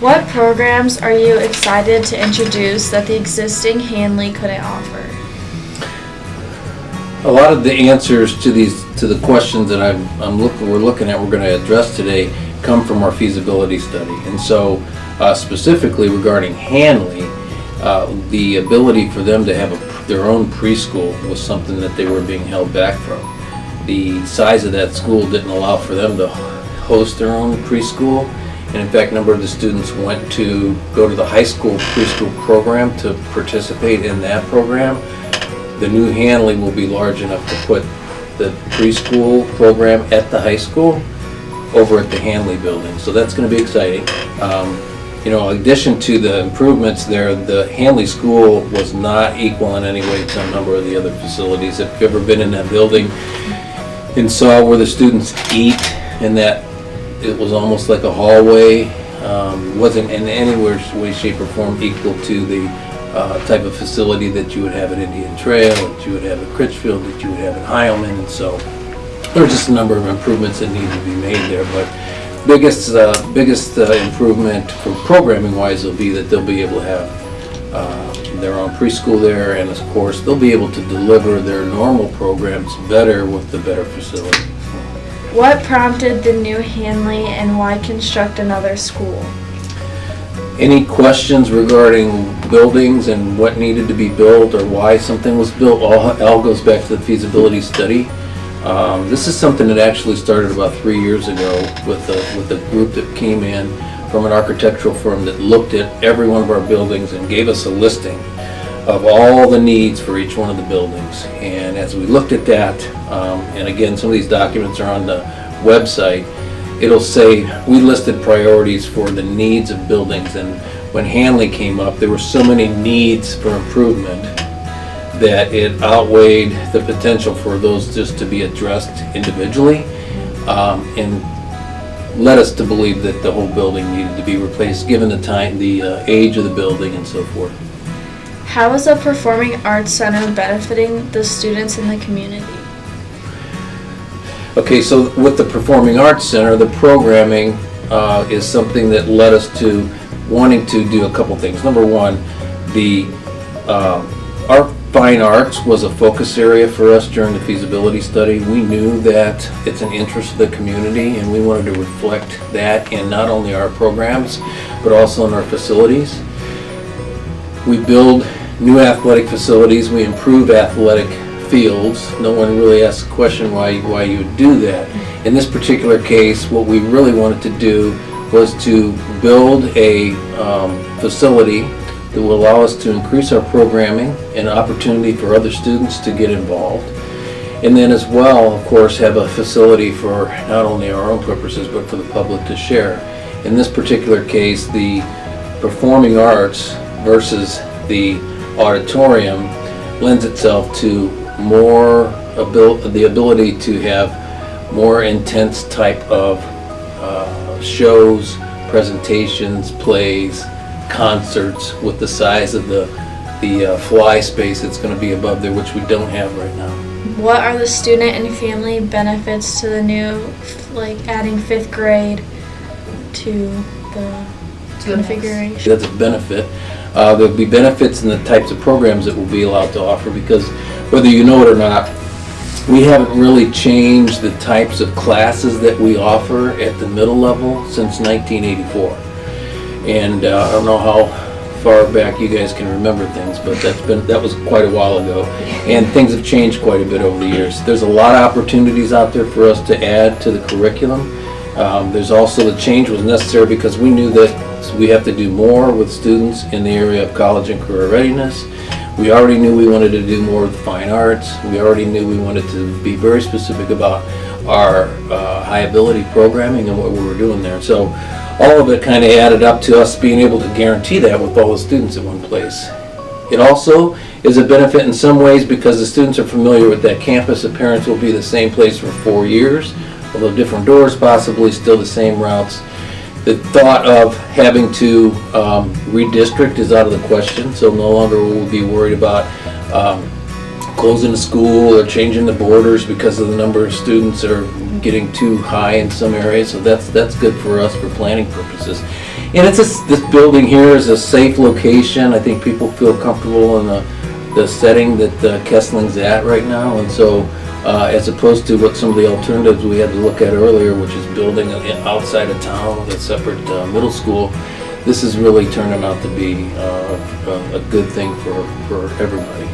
What programs are you excited to introduce that the existing Hanley couldn't offer? A lot of the answers to the questions that we're looking at, we're going to address today, come from our feasibility study. And so, specifically regarding Hanley, the ability for them to have their own preschool was something that they were being held back from. The size of that school didn't allow for them to host their own preschool. And in fact, a number of the students went to go to the high school preschool program to participate in that program. The new Hanley will be large enough to put the preschool program at the high school over at the Hanley building. So that's going to be exciting. In addition to the improvements there, the Hanley school was not equal in any way to a number of the other facilities. If you've ever been in that building and saw where the students eat, and that it was almost like a hallway, wasn't in any way, shape, or form equal to the type of facility that you would have at Indian Trail, that you would have at Critchfield, that you would have at Heilman. And so there are just a number of improvements that need to be made there. But biggest improvement for programming wise will be that they'll be able to have their own preschool there, and of course they'll be able to deliver their normal programs better with the better facility. What prompted the new Hanley, and why construct another school? Any questions regarding buildings and what needed to be built or why something was built, all goes back to the feasibility study. This is something that actually started about 3 years ago with a group that came in from an architectural firm that looked at every one of our buildings and gave us a listing of all the needs for each one of the buildings. And as we looked at that, and again, some of these documents are on the website, it'll say we listed priorities for the needs of buildings. And when Hanley came up, there were so many needs for improvement that it outweighed the potential for those just to be addressed individually, and led us to believe that the whole building needed to be replaced given the time, the age of the building and so forth. How is the Performing Arts Center benefiting the students in the community? Okay, so with the Performing Arts Center, the programming is something that led us to wanting to do a couple things. Number one, our fine arts was a focus area for us during the feasibility study. We knew that it's an interest of the community, and we wanted to reflect that in not only our programs, but also in our facilities. We build new athletic facilities, we improve athletic fields. No one really asks the question why you would do that. In this particular case, what we really wanted to do was to build a facility that will allow us to increase our programming and opportunity for other students to get involved. And then as well, of course, have a facility for not only our own purposes, but for the public to share. In this particular case, the performing arts versus the auditorium lends itself to more the ability to have more intense type of shows, presentations, plays, concerts with the size of the fly space that's going to be above there, which we don't have right now. What are the student and family benefits to the new, like adding 5th grade to the configuration? That's a benefit. There'll be benefits in the types of programs that we'll be allowed to offer, because whether you know it or not, we haven't really changed the types of classes that we offer at the middle level since 1984. And I don't know how far back you guys can remember things, but that was quite a while ago. And things have changed quite a bit over the years. There's a lot of opportunities out there for us to add to the curriculum. There's also the change was necessary because we knew that we have to do more with students in the area of college and career readiness. We already knew we wanted to do more with the fine arts. We already knew we wanted to be very specific about our high ability programming and what we were doing there. So all of it kind of added up to us being able to guarantee that with all the students in one place. It also is a benefit in some ways because the students are familiar with that campus. The parents will be the same place for 4 years, although different doors, possibly still the same routes. The thought of having to redistrict is out of the question, so no longer will we be worried about closing the school or changing the borders because of the number of students that are getting too high in some areas. So that's good for us for planning purposes. And it's this building here is a safe location. I think people feel comfortable in the setting that Kessling's at right now, and so as opposed to what some of the alternatives we had to look at earlier, which is building outside of town with a separate middle school, this is really turning out to be a good thing for everybody.